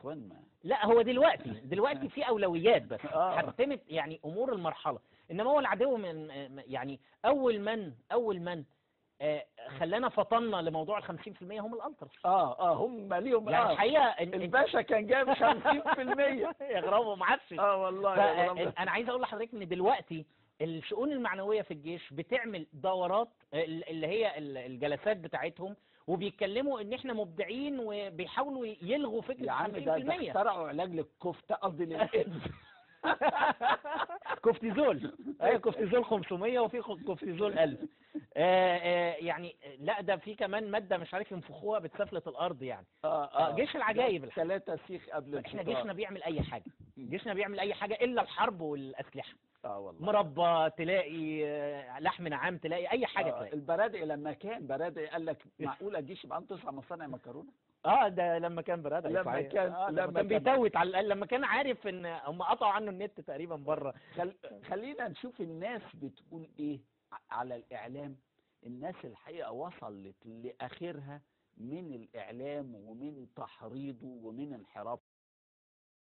اخوان ما. لا هو دلوقتي في اولويات بس هتتم يعني امور المرحله، انما هو العدو من يعني اول من خلانا فطنا لموضوع ال 50% هم الالتراس. هم ليهم يعني الحقيقه الباشا كان جايب 50%. يغربوا ما عادش. والله انا عايز اقول لحضرتك ان دلوقتي الشؤون المعنويه في الجيش بتعمل دورات اللي هي الجلسات بتاعتهم، وبيتكلموا ان احنا مبدعين وبيحاولوا يلغوا فكره يا عم 50%. ده اخترعوا علاج للكفته، قصدي للايدز. كورتيزول. ايوه كورتيزول 500 وفي كورتيزول 1000. يعني لا ده في كمان ماده مش عارف ينفخوها بتسفلة الارض يعني. جيش العجايب. 3 سيخ قبل الفطار. احنا جيشنا بيعمل اي حاجه، جيشنا بيعمل اي حاجه الا الحرب والاسلحه. والله مربى تلاقي، لحم نعام تلاقي، اي حاجه تلاقي. البرادعي لما كان برادعي قال لك معقوله الجيش يبقى عنده 9 مصانع مكرونه؟ ده لما كان برادعي لما كان بيتوت على الاقل، لما كان عارف ان هم قطعوا عنه النت تقريبا بره. خلينا نشوف الناس بتقول ايه على الاعلام. الناس الحقيقه وصلت لاخرها من الاعلام ومن تحريضه ومن انحراف